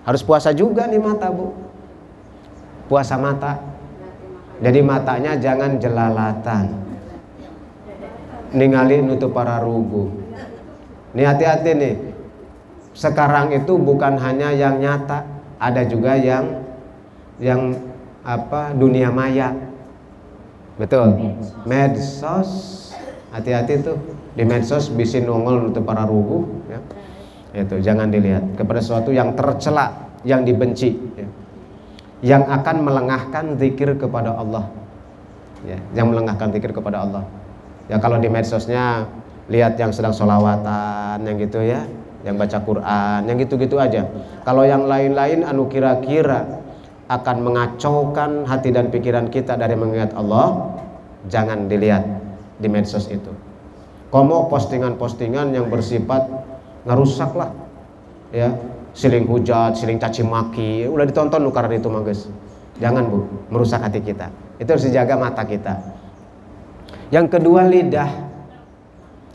Harus puasa juga nih mata Bu. Puasa mata. Jadi matanya jangan jelalatan, ningali nutup para rugu. Nih hati-hati nih. Sekarang itu bukan hanya yang nyata, ada juga yang dunia maya. Betul. Medsos. Hati-hati tuh. Di medsos bisa nongol nutup para rugu ya. Itu jangan dilihat kepada sesuatu yang tercela, yang dibenci ya. Yang akan melengahkan zikir kepada Allah ya, yang melengahkan zikir kepada Allah ya. Kalau di medsosnya lihat yang sedang sholawatan, yang gitu ya, yang baca Quran, yang gitu-gitu aja. Kalau yang lain-lain anu kira-kira akan mengacaukan hati dan pikiran kita dari mengingat Allah, jangan dilihat di medsos itu. Komo postingan-postingan yang bersifat ngerusak lah ya, siling hujat, siling caci maki, udah ditonton nukaran itu mah guys. Jangan Bu, merusak hati kita. Itu harus dijaga mata kita. Yang kedua, lidah.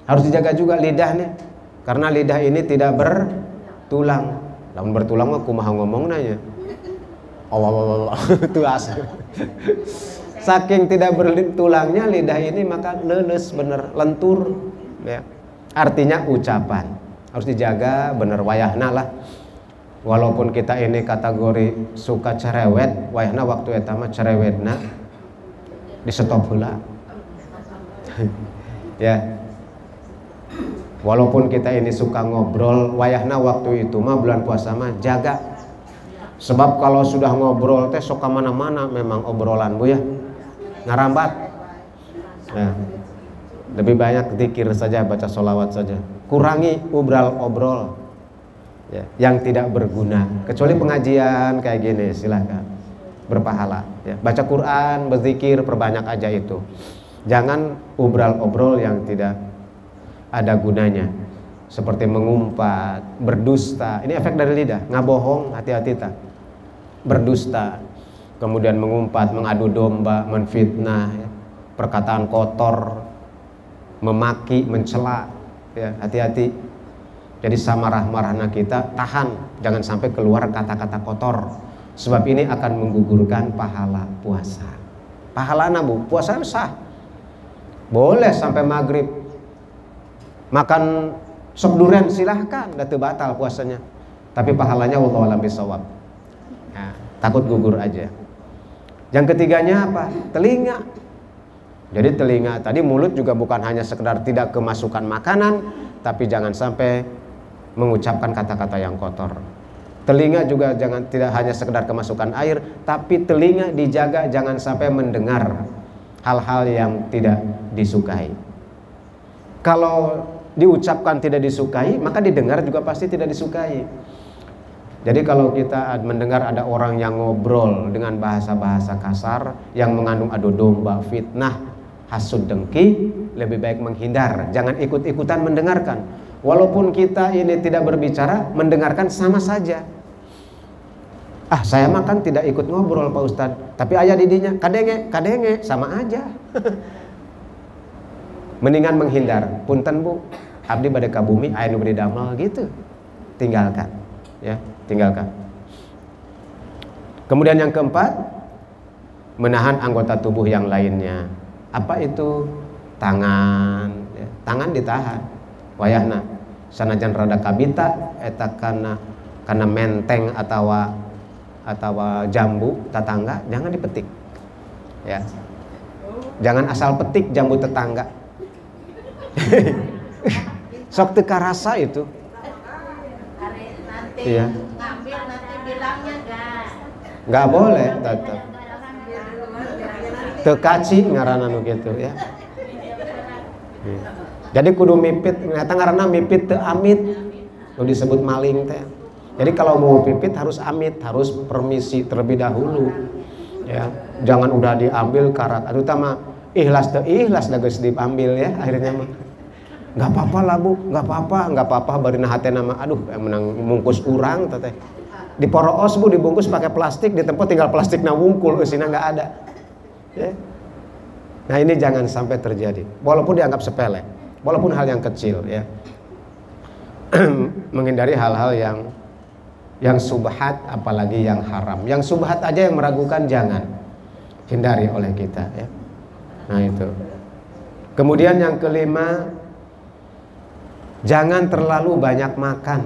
Harus dijaga juga lidah nih, karena lidah ini tidak bertulang. Lamun bertulang mah kumaha ngomong nanya. Allah itu asal. Saking tidak bertulangnya lidah ini maka leles bener, lentur ya. Artinya ucapan harus dijaga bener, wayahna lah. Walaupun kita ini kategori suka cerewet, wayahna waktu eta mah cerewetna di stop heula. Ya. Walaupun kita ini suka ngobrol, wayahna waktu itu mah bulan puasa mah jaga. Sebab kalau sudah ngobrol teh sok mana-mana memang obrolan Bu ya. Ngarambat. Nah, lebih banyak zikir saja, baca sholawat saja. Kurangi obrol ya, yang tidak berguna. Kecuali pengajian kayak gini, silahkan berpahala ya. Baca Quran, berzikir, perbanyak aja itu. Jangan obrol yang tidak ada gunanya, seperti mengumpat, berdusta. Ini efek dari lidah. Ngabohong, hati-hati tak. Berdusta, kemudian mengumpat, mengadu domba, menfitnah, ya, perkataan kotor, memaki, mencela, ya, hati-hati. Jadi samarah-marahna kita tahan, jangan sampai keluar kata-kata kotor, sebab ini akan menggugurkan pahala puasa. Pahalana bu, puasa sah, boleh sampai maghrib, makan sop duren silahkan, dah batal puasanya, tapi pahalanya wallahu a'lam bishawab. Ya, takut gugur aja. Yang ketiganya apa? Telinga. Jadi telinga tadi, mulut juga bukan hanya sekedar tidak kemasukan makanan, tapi jangan sampai mengucapkan kata-kata yang kotor. Telinga juga tidak hanya sekedar kemasukan air, tapi telinga dijaga jangan sampai mendengar hal-hal yang tidak disukai. Kalau diucapkan tidak disukai, maka didengar juga pasti tidak disukai. Jadi kalau kita mendengar ada orang yang ngobrol dengan bahasa-bahasa kasar yang mengandung adu domba, fitnah, hasud, dengki, lebih baik menghindar, jangan ikut-ikutan mendengarkan. Walaupun kita ini tidak berbicara, mendengarkan sama saja. Ah, saya makan tidak ikut ngobrol Pak Ustadz, tapi ayah didinya kadenge, sama aja. Mendingan menghindar. Punten bu, abdi bade ka bumi, aya nu bade damel gitu. Tinggalkan, ya, tinggalkan. Kemudian yang keempat, menahan anggota tubuh yang lainnya. Apa itu? Tangan, ya. Tangan ditahan. Wayahna sanajan rada kabita eta kana menteng atau jambu tetangga, jangan dipetik, ya, jangan asal petik jambu tetangga. Sok teu karasa itu, nanti iya, ngambil nanti bilangnya nggak boleh, tetap teu kaci ngaranna nu kitu, ya. Jadi kudu mipit, ternyata ngaranna mipit teu amit, nu disebut maling teh. Jadi kalau mau pipit harus amit, harus permisi terlebih dahulu, ya. Jangan udah diambil karat, terutama ikhlas teu ikhlas dah geus diambil, ya, akhirnya mah nggak apa-apa lah bu, nggak apa-apa bari na hatena mah, aduh yang menang mungkus urang teh. Diporoos bu, dibungkus pakai plastik, di tempat tinggal plastikna wungkul, eusina nggak ada, ya. Nah ini jangan sampai terjadi, walaupun dianggap sepele, walaupun hal yang kecil, ya. Menghindari hal-hal yang subhat, apalagi yang haram. Yang subhat aja yang meragukan jangan, hindari oleh kita, ya. Nah itu. Kemudian yang kelima, jangan terlalu banyak makan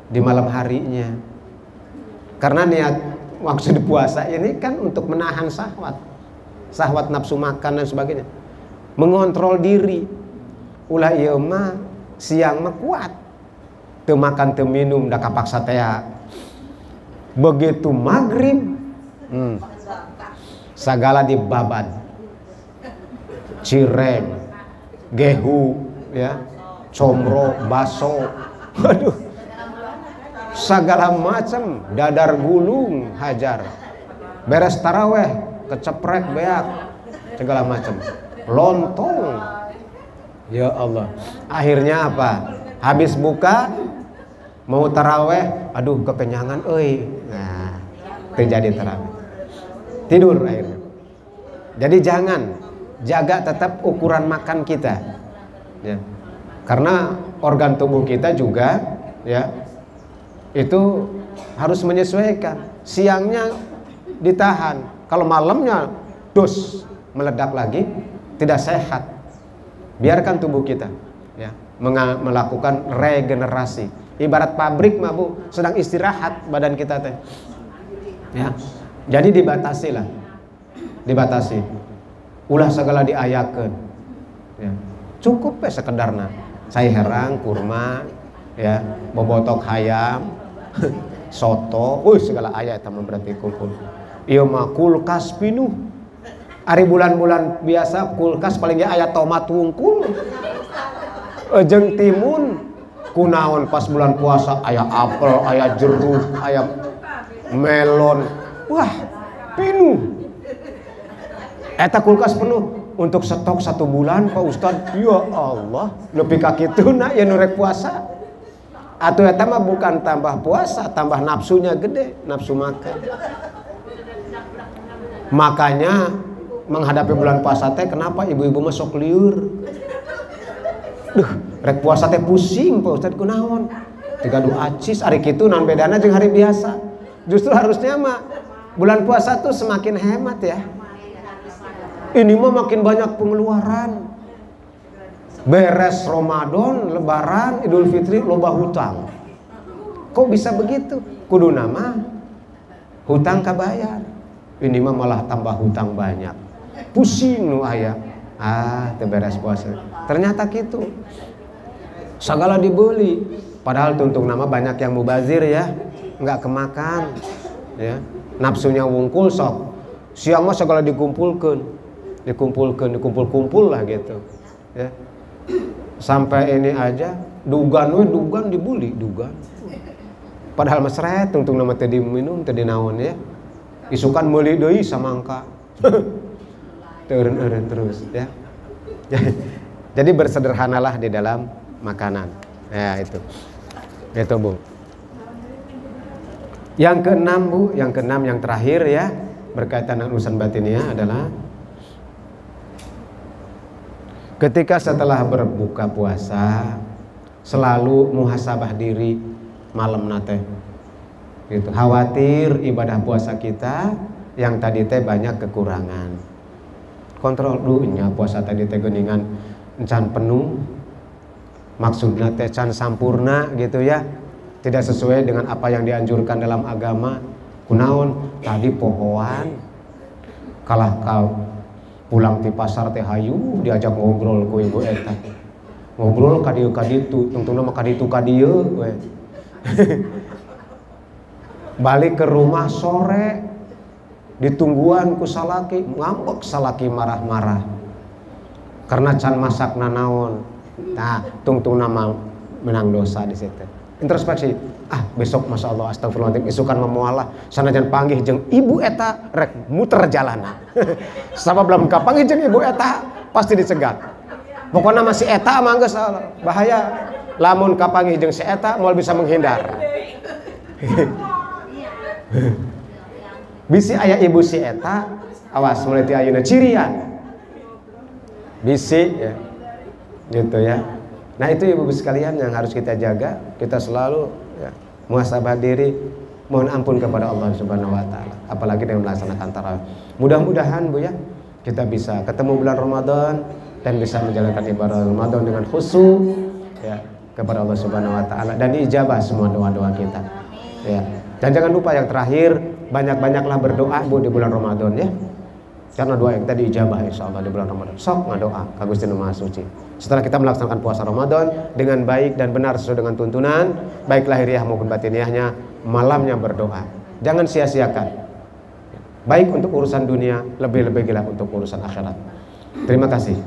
di malam harinya. Karena niat maksud puasa ini kan untuk menahan syahwat nafsu makan dan sebagainya, mengontrol diri. Ulah ieu mah siang mah kuat, teu makan teu minum da kapaksa teh. Begitu maghrib, sagala dibabad, cireng, gehu, ya, comro, baso, aduh, segala macam, dadar gulung, hajar, beres taraweh, keceprek beak, segala macam, lontong, ya Allah. Akhirnya apa? Habis buka, mau taraweh, aduh kekenyangan, nah, terjadi taraweh, tidur akhirnya. Jadi jangan, jaga tetap ukuran makan kita, ya. Karena organ tubuh kita juga, ya, itu harus menyesuaikan. Siangnya ditahan, kalau malamnya dos meledak lagi, tidak sehat. Biarkan tubuh kita, ya, melakukan regenerasi. Ibarat pabrik mah bu, sedang istirahat badan kita teh, ya. Jadi dibatasi lah, dibatasi. Ulah segala diayakeun, ya. Cukup ya sekedarna. Saya herang, kurma, ya, bobotok hayam, soto, segala aya eta mah berarti kumpul. Ieu mah kulkas pinuh. Ari bulan-bulan biasa kulkas paling ge aya tomat wungkul. Jeung timun, kunaon pas bulan puasa aya apel, aya jeruk, aya melon. Wah, pinuh. Eta kulkas penuh. Untuk stok 1 bulan Pak Ustadz, ya Allah, lebih ka kituna ya nurek puasa. Atau eta mah bukan tambah puasa, tambah nafsunya gede, nafsu makan. Makanya menghadapi bulan puasa teh kenapa ibu-ibu mah sok lieur. Duh, rek puasa teh pusing Pak Ustaz kunaon. Tigaduh acis ari kitu naon bedana jeung hari biasa. Justru harusnya mah bulan puasa tuh semakin hemat ya. Ini mah makin banyak pengeluaran. Beres Ramadan, Lebaran, Idul Fitri loba hutang. Kok bisa begitu? Kudu nama hutang kabayar. Ini mah malah tambah hutang banyak. Pusing nu aya. Teu beres puasa. Ternyata gitu. Segala dibeli. Padahal tuntung nama banyak yang mubazir ya, nggak kemakan. Ya. Nafsunya wungkul sok. Siang mah segala dikumpul lah gitu. Ya. Sampai ini aja dugan dibuli dugan. Padahal mesret tuntung nama tadi minum tadi naon ya. Isukan meuli deui samangka. Eureun terus ya. Jadi bersederhanalah di dalam makanan. Ya itu. Itu Bu. Yang keenam Bu, yang terakhir ya berkaitan dengan urusan batiniah adalah ketika setelah berbuka puasa selalu muhasabah diri malam nate. Gitu. Khawatir ibadah puasa kita yang tadi teh banyak kekurangan. Kontrol dulu nya puasa tadi teh geuningan encan penuh. Maksudnya teh can sampurna gitu ya. Tidak sesuai dengan apa yang dianjurkan dalam agama. Kunaon tadi pohoan kalah kau pulang ti pasar teh hayu diajak ngobrol ku ibu eta. Ngobrol ka dieu ka ditu, tungtungna mah ka ditu ka dieu we. Balik ke rumah sore ditungguan ku salaki, ngambek salaki marah-marah karena can masak nanaon. Nah, tungtung nama menang dosa di situ. Introspeksi, besok masya Allah astagfirullahaladzim isukan memualah sanajan panggih jeung ibu eta rek muter jalanan. Sabab belum kapanggih jeung ibu eta pasti dicegat. Pokoknya masih eta mah geus bahaya. Lamun kapanggih jeung si eta moal bisa menghindar. Bisi aya ibu si eta awas mulai ti ayeuna cirian. Bisi ya. Gitu ya. Nah itu ibu-ibu sekalian yang harus kita jaga. Kita selalu ya, muhasabah diri, mohon ampun kepada Allah Subhanahu wa taala, apalagi dengan melaksanakan tarawih. Mudah-mudahan Bu ya, kita bisa ketemu bulan Ramadan dan bisa menjalankan ibadah Ramadan dengan khusyuk ya kepada Allah Subhanahu wa taala dan diijabah semua doa-doa kita. Ya. Dan jangan lupa yang terakhir, banyak-banyaklah berdoa Bu di bulan Ramadan ya. Karena doa yang tadi ijabah insyaallah di bulan Ramadan. Sok ngadoa ka Gusti Nu Maha Suci. Setelah kita melaksanakan puasa Ramadan dengan baik dan benar sesuai dengan tuntunan, baik lahiriah maupun batiniahnya, malamnya berdoa. Jangan sia-siakan. Baik untuk urusan dunia, lebih-lebih gila untuk urusan akhirat. Terima kasih.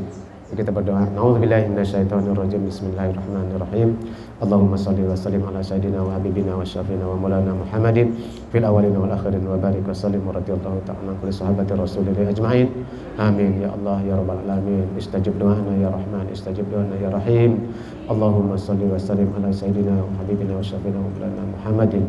Kita berdoa. Nauzubillahi minasyaitonirrajim. Bismillahirrahmanirrahim. Allahumma shalli wa sallim ala sayyidina wa habibina wa syafiina wa maulana Muhammadin fil awwalin wal akhirin wa barik wa sallim wa radhiyallahu ta'ala kulli sahabati rasulillah ajma'in. Amin ya Allah ya rabbal alamin. Istajib doana ya Rahman, istajib doana ya Rahim. Allahumma shalli wa sallim ala sayyidina wa habibina wa syafiina wa maulana Muhammadin.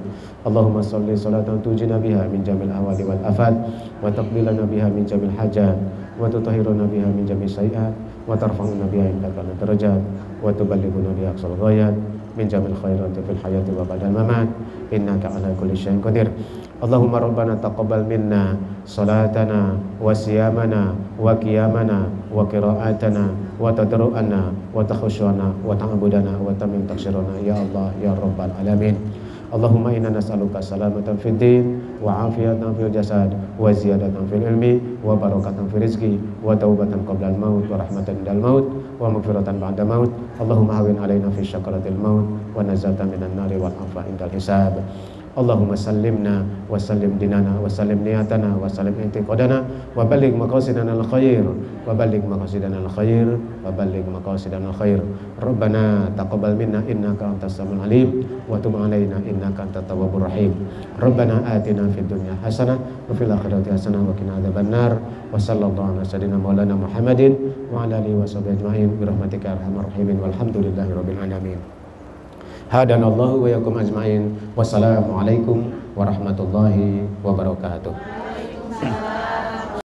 Allahumma shalli salatan tujina biha min jamil ahwali wal afat wa taqbilana biha min jamil hajat wa tutahhiruna biha min jamil sayiat wa tarfa'una biha indaka darajat wa tuballighuna biha aqsal ghayat min jamil khairati fil hayati wa ba'dal mamat innaka ala kulli syai'in qadir. Allahumma rabbana taqabbal minna salatana wa siyamana wa qiyamana wa qira'atana wa tadarru'ana wa takhusyana wa ta'budana wa tamim taksirana ya Allah ya rabbal alamin. Allahumma inna nas'aluka salamatan fid din wa afiyatan fil jasad wa ziyadatan fil ilmi wa barakatan fil rizqi wa taubatan qabla al maut wa rahmatan indal maut wa maghfiratan ba'da maut. Allahumma hawwin alaina fi syakaratil maut wa najatan minan nari wal afa indal hisab. Allahumma sallimna wa sallim dinana wa sallim niyatana wa sallim i'tiqadana wa balligh maqasidana al-khair wa balligh maqasidana al-khair wa balligh maqasidana al-khair. Rabbana taqabbal minna innaka antas samiul alim wa tub 'alaina innaka antat tawwabur rahim. Rabbana atina fid dunya hasanah wa fil akhirati hasanah wa qina adzabannar. Wa sallallahu ala sayyidina maulana Muhammadin wa ala alihi wa sahbihi ajma'in bi rahmatika arhamar rahimin walhamdulillahi rabbil alamin. Hadanallahu wa yakum ajma'in. Wassalamualaikum warahmatullahi wabarakatuh.